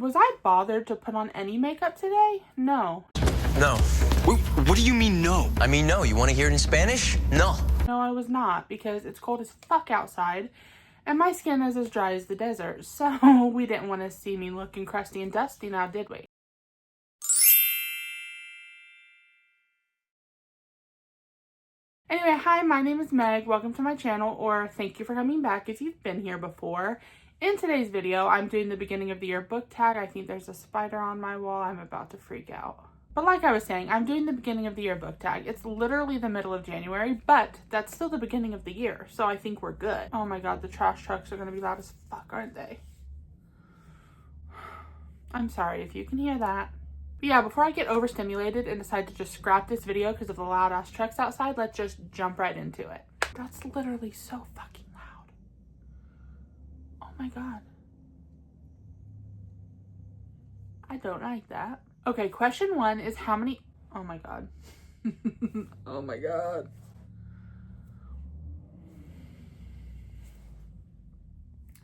Was I bothered to put on any makeup today? No. No. What do you mean no? I mean no. You want to hear it in Spanish? No. No, I was not, because it's cold as fuck outside and my skin is as dry as the desert. So we didn't want to see me looking crusty and dusty now, did we? Anyway, hi, my name is Meg. Welcome to my channel, or thank you for coming back if you've been here before. In today's video, I'm doing the beginning of the year book tag. I think there's a spider on my wall. I'm about to freak out. But like I was saying, I'm doing the beginning of the year book tag. It's literally the middle of January, but that's still the beginning of the year, so I think we're good. Oh my god, the trash trucks are going to be loud as fuck, aren't they? I'm sorry if you can hear that. But yeah, before I get overstimulated and decide to just scrap this video because of the loud ass trucks outside, let's just jump right into it. That's literally so fucking loud. Oh my god. I don't like that. Okay, question 1 is how many... Oh my god. Oh my god.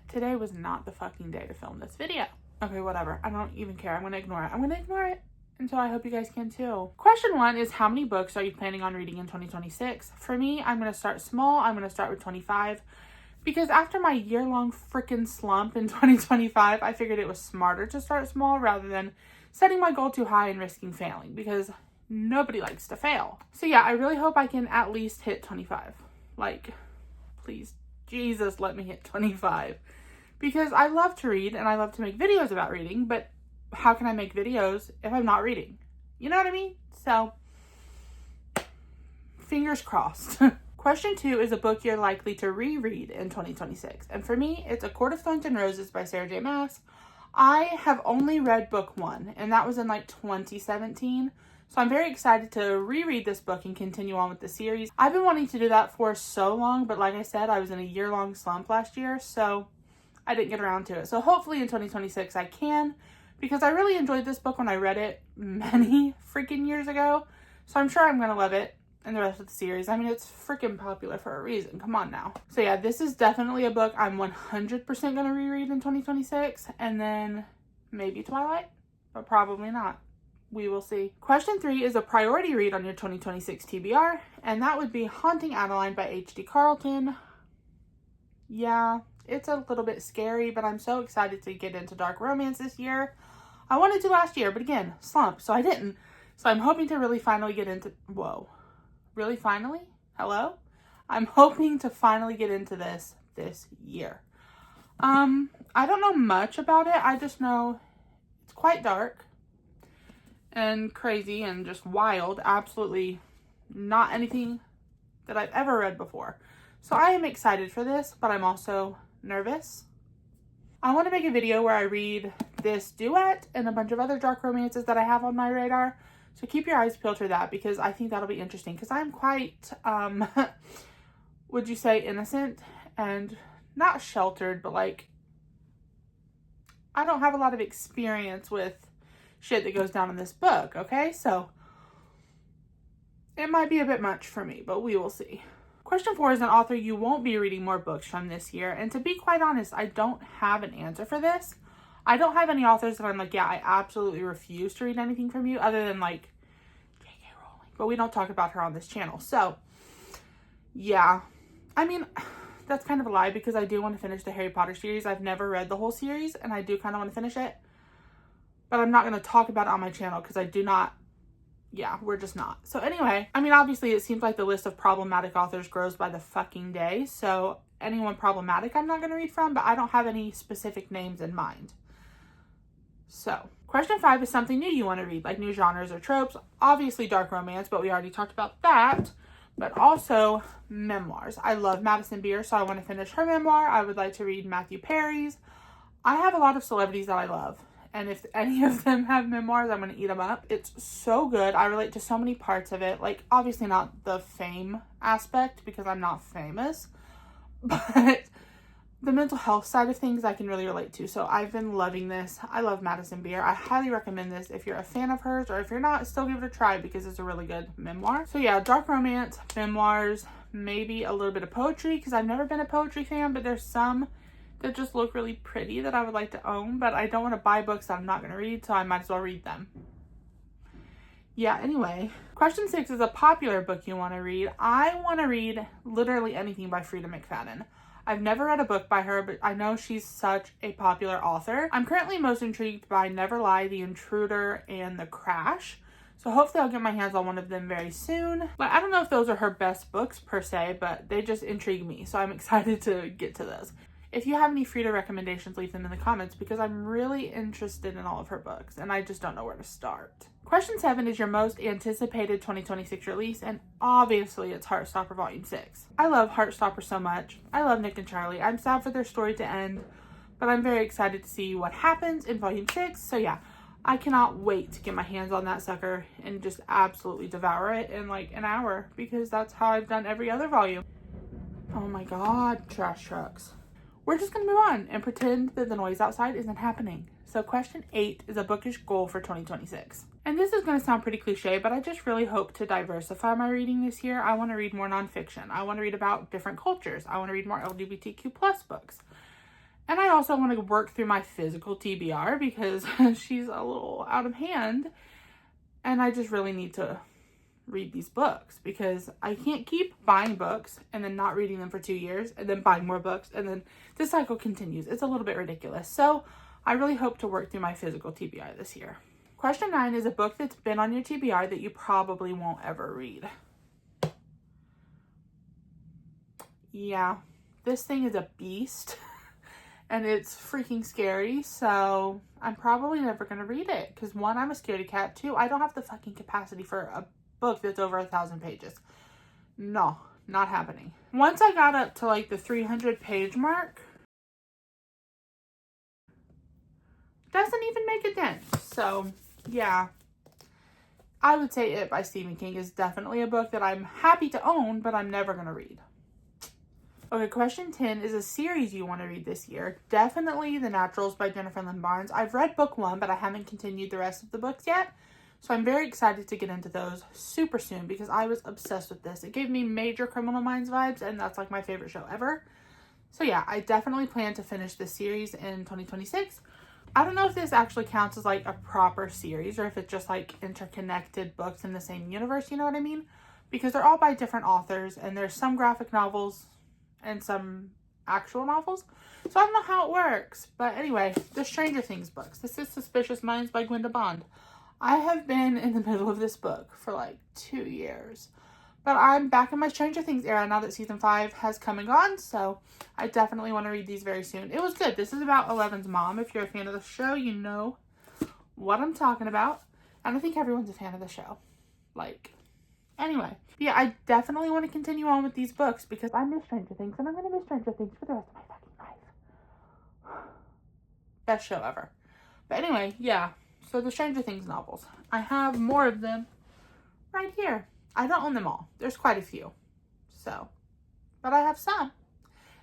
Today was not the fucking day to film this video. Okay, whatever. I don't even care. I'm gonna ignore it. I'm gonna ignore it. And so I hope you guys can too. Question 1 is how many books are you planning on reading in 2026? For me, I'm gonna start small. I'm gonna start with 25. Because after my year-long freaking slump in 2025, I figured it was smarter to start small rather than setting my goal too high and risking failing, because nobody likes to fail. So yeah, I really hope I can at least hit 25. Like, please, Jesus, let me hit 25. Because I love to read and I love to make videos about reading, but how can I make videos if I'm not reading? You know what I mean? So, fingers crossed. Question 2 is a book you're likely to reread in 2026. And for me, it's A Court of Thorns and Roses by Sarah J. Maas. I have only read book 1, and that was in like 2017. So I'm very excited to reread this book and continue on with the series. I've been wanting to do that for so long, but like I said, I was in a year-long slump last year, so I didn't get around to it. So hopefully in 2026 I can, because I really enjoyed this book when I read it many freaking years ago. So I'm sure I'm going to love it and the rest of the series. I mean, it's freaking popular for a reason. Come on now. So yeah, this is definitely a book I'm 100% going to reread in 2026. And then maybe Twilight, but probably not. We will see. Question 3 is a priority read on your 2026 TBR. And that would be Haunting Adeline by H.D. Carlton. Yeah, it's a little bit scary, but I'm so excited to get into dark romance this year. I wanted to last year, but again, slump, so I didn't. So I'm hoping to really finally get into... Whoa. Really finally? Hello? I'm hoping to finally get into this year. I don't know much about it. I just know it's quite dark and crazy and just wild. Absolutely not anything that I've ever read before. So I am excited for this, but I'm also nervous. I want to make a video where I read this duet and a bunch of other dark romances that I have on my radar. So keep your eyes peeled for that, because I think that'll be interesting, because I'm quite, would you say innocent and not sheltered, but like, I don't have a lot of experience with shit that goes down in this book, okay? So it might be a bit much for me, but we will see. Question 4 is an author you won't be reading more books from this year. And to be quite honest, I don't have an answer for this. I don't have any authors that I'm like, yeah, I absolutely refuse to read anything from you, other than like J.K. Rowling. But we don't talk about her on this channel. So, yeah. I mean, that's kind of a lie, because I do want to finish the Harry Potter series. I've never read the whole series, and I do kind of want to finish it. But I'm not going to talk about it on my channel, because I do not... Yeah, we're just not. So anyway, I mean, obviously it seems like the list of problematic authors grows by the fucking day. So anyone problematic I'm not going to read from, but I don't have any specific names in mind. So, question 5 is something new you want to read, like new genres or tropes. Obviously dark romance, but we already talked about that. But also memoirs. I love Madison Beer, so I want to finish her memoir. I would like to read Matthew Perry's. I have a lot of celebrities that I love, and if any of them have memoirs, I'm going to eat them up. It's so good. I relate to so many parts of it. Like, obviously not the fame aspect, because I'm not famous, but the mental health side of things I can really relate to. So I've been loving this. I love Madison Beer. I highly recommend this if you're a fan of hers, or if you're not, still give it a try, because it's a really good memoir. So yeah, dark romance, memoirs, maybe a little bit of poetry, because I've never been a poetry fan, but there's some that just look really pretty that I would like to own, but I don't want to buy books that I'm not going to read, so I might as well read them. Yeah, anyway. Question 6 is a popular book you want to read. I want to read literally anything by Frida McFadden. I've never read a book by her, but I know she's such a popular author. I'm currently most intrigued by Never Lie, The Intruder, and The Crash. So hopefully I'll get my hands on one of them very soon. Like, I don't know if those are her best books per se, but they just intrigue me. So I'm excited to get to those. If you have any Frida recommendations, leave them in the comments because I'm really interested in all of her books and I just don't know where to start. Question 7 is your most anticipated 2026 release, and obviously it's Heartstopper Volume 6. I love Heartstopper so much. I love Nick and Charlie. I'm sad for their story to end, but I'm very excited to see what happens in Volume 6. So yeah, I cannot wait to get my hands on that sucker and just absolutely devour it in like an hour because that's how I've done every other volume. Oh my god, trash trucks. We're just going to move on and pretend that the noise outside isn't happening. So question 8 is a bookish goal for 2026. And this is going to sound pretty cliche, but I just really hope to diversify my reading this year. I want to read more nonfiction. I want to read about different cultures. I want to read more LGBTQ plus books. And I also want to work through my physical TBR because she's a little out of hand. And I just really need to read these books because I can't keep buying books and then not reading them for 2 years and then buying more books and then the cycle continues. It's a little bit ridiculous. So I really hope to work through my physical TBR this year. Question 9 is a book that's been on your TBR that you probably won't ever read. Yeah, this thing is a beast and it's freaking scary. So I'm probably never going to read it because 1, I'm a scaredy cat. 2, I don't have the fucking capacity for a book that's over 1,000 pages. No, not happening. Once I got up to like the 300 page mark, doesn't even make a dent. So yeah, I would say It by Stephen King is definitely a book that I'm happy to own, but I'm never going to read. Okay, question 10 is a series you want to read this year. Definitely The Naturals by Jennifer Lynn Barnes. I've read book 1, but I haven't continued the rest of the books yet. So I'm very excited to get into those super soon because I was obsessed with this. It gave me major Criminal Minds vibes, and that's like my favorite show ever. So yeah, I definitely plan to finish this series in 2026. I don't know if this actually counts as like a proper series or if it's just like interconnected books in the same universe, you know what I mean? Because they're all by different authors and there's some graphic novels and some actual novels. So I don't know how it works. But anyway, the Stranger Things books. This is Suspicious Minds by Gwenda Bond. I have been in the middle of this book for like 2 years. But I'm back in my Stranger Things era now that season 5 has come and gone. So I definitely want to read these very soon. It was good. This is about Eleven's mom. If you're a fan of the show, you know what I'm talking about. And I think everyone's a fan of the show. Like, anyway. Yeah, I definitely want to continue on with these books because I miss Stranger Things. And I'm going to miss Stranger Things for the rest of my fucking life. Best show ever. But anyway, yeah. So the Stranger Things novels. I have more of them right here. I don't own them all. There's quite a few. So, but I have some.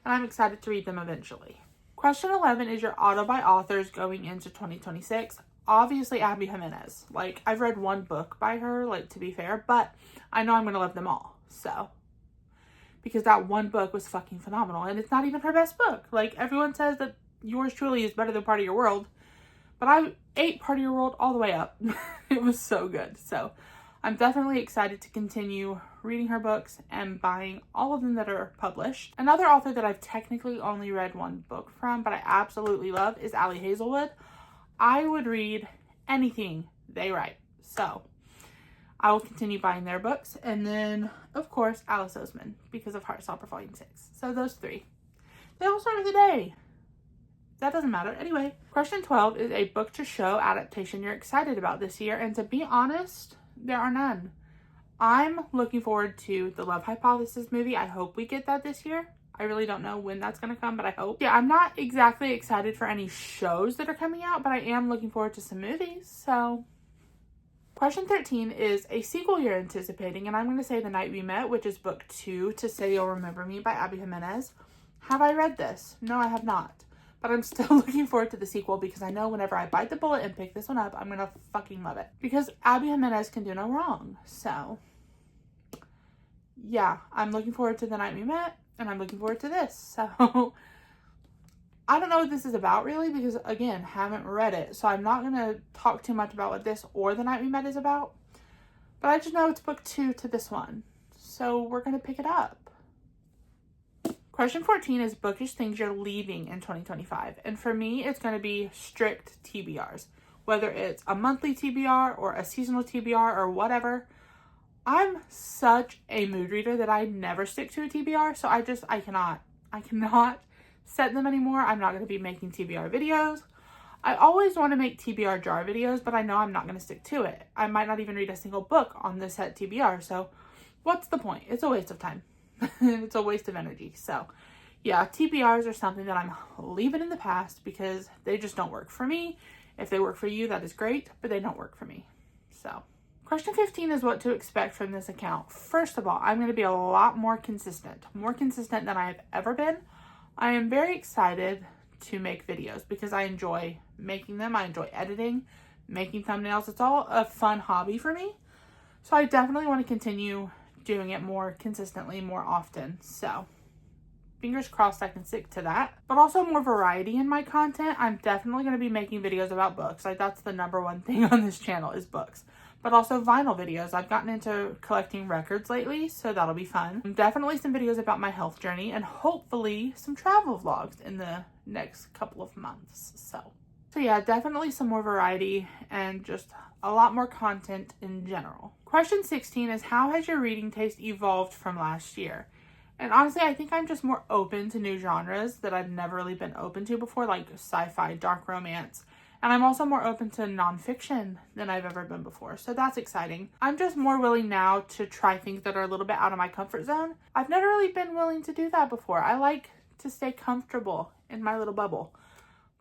And I'm excited to read them eventually. Question 11 is your auto by authors going into 2026. Obviously, Abby Jimenez. Like, I've read one book by her, like, to be fair. But I know I'm going to love them all. So, because that one book was fucking phenomenal. And it's not even her best book. Like, everyone says that Yours Truly is better than Part of Your World. But I ate Part of Your World all the way up. It was so good. So I'm definitely excited to continue reading her books and buying all of them that are published. Another author that I've technically only read one book from, but I absolutely love, is Ali Hazelwood. I would read anything they write. So I will continue buying their books. And then, of course, Alice Oseman because of Heartstopper Volume 6. So those 3. They all start with a day. That doesn't matter. Anyway, question 12 is a book to show adaptation you're excited about this year. And to be honest, there are none. I'm looking forward to the Love Hypothesis movie. I hope we get that this year. I really don't know when that's going to come, but I hope. Yeah, I'm not exactly excited for any shows that are coming out, but I am looking forward to some movies. So, question 13 is a sequel you're anticipating. And I'm going to say The Night We Met, which is book 2 to Say You'll Remember Me by Abby Jimenez. Have I read this? No, I have not. But I'm still looking forward to the sequel because I know whenever I bite the bullet and pick this one up, I'm going to fucking love it. Because Abby Jimenez can do no wrong. So, yeah, I'm looking forward to The Night We Met and I'm looking forward to this. So, I don't know what this is about really because, again, haven't read it. So I'm not going to talk too much about what this or The Night We Met is about. But I just know it's book 2 to this one. So we're going to pick it up. Question 14 is bookish things you're leaving in 2025. And for me, it's going to be strict TBRs. Whether it's a monthly TBR or a seasonal TBR or whatever. I'm such a mood reader that I never stick to a TBR. So I cannot set them anymore. I'm not going to be making TBR videos. I always want to make TBR jar videos, but I know I'm not going to stick to it. I might not even read a single book on the set TBR. So what's the point? It's a waste of time. It's a waste of energy. So yeah, TBRs are something that I'm leaving in the past because they just don't work for me. If they work for you, that is great, but they don't work for me. So question 15 is what to expect from this account. First of all, I'm going to be a lot more consistent than I have ever been. I am very excited to make videos because I enjoy making them. I enjoy editing, making thumbnails. It's all a fun hobby for me. So I definitely want to continue doing it more consistently, more often. So fingers crossed I can stick to that. But also more variety in my content. I'm definitely going to be making videos about books. Like that's the number one thing on this channel is books. But also vinyl videos. I've gotten into collecting records lately, so that'll be fun. Definitely some videos about my health journey and hopefully some travel vlogs in the next couple of months. So yeah, definitely some more variety and just a lot more content in general. Question 16 is how has your reading taste evolved from last year? And honestly, I think I'm just more open to new genres that I've never really been open to before, like sci-fi, dark romance. And I'm also more open to nonfiction than I've ever been before. So that's exciting. I'm just more willing now to try things that are a little bit out of my comfort zone. I've never really been willing to do that before. I like to stay comfortable in my little bubble.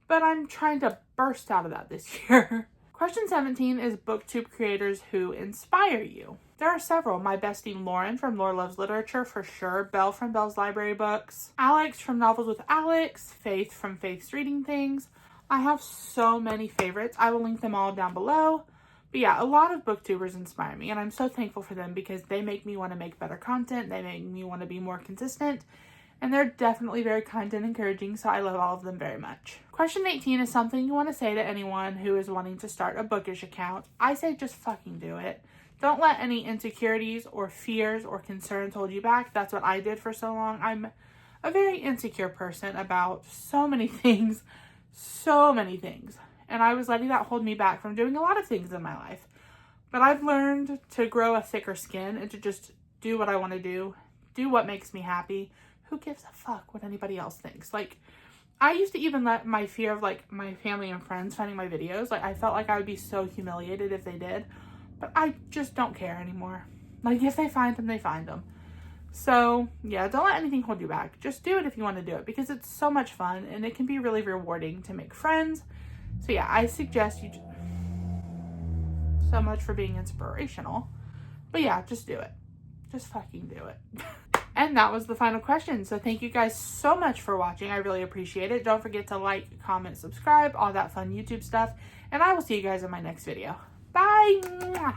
But I'm trying to burst out of that this year. Question 17 is booktube creators who inspire you. There are several. My bestie Lauren from Lore Loves Literature for sure. Belle from Belle's Library Books. Alex from Novels with Alex. Faith from Faith's Reading Things. I have so many favorites. I will link them all down below. But yeah, a lot of booktubers inspire me and I'm so thankful for them because they make me want to make better content. They make me want to be more consistent and they're definitely very kind and encouraging, so I love all of them very much. Question 18 is something you want to say to anyone who is wanting to start a bookish account. I say just fucking do it. Don't let any insecurities or fears or concerns hold you back. That's what I did for so long. I'm a very insecure person about so many things. And I was letting that hold me back from doing a lot of things in my life. But I've learned to grow a thicker skin and to just do what I want to do what makes me happy. Who gives a fuck what anybody else thinks? Like, I used to even let my fear of, like, my family and friends finding my videos, like, I felt like I would be so humiliated if they did. But I just don't care anymore. Like, if they find them, they find them. So, yeah, don't let anything hold you back. Just do it if you want to do it because it's so much fun and it can be really rewarding to make friends. So, yeah, I suggest you so much for being inspirational. But, yeah, just do it. Just fucking do it. And that was the final question. So, thank you guys so much for watching. I really appreciate it. Don't forget to like, comment, subscribe, all that fun YouTube stuff. And I will see you guys in my next video. Bye!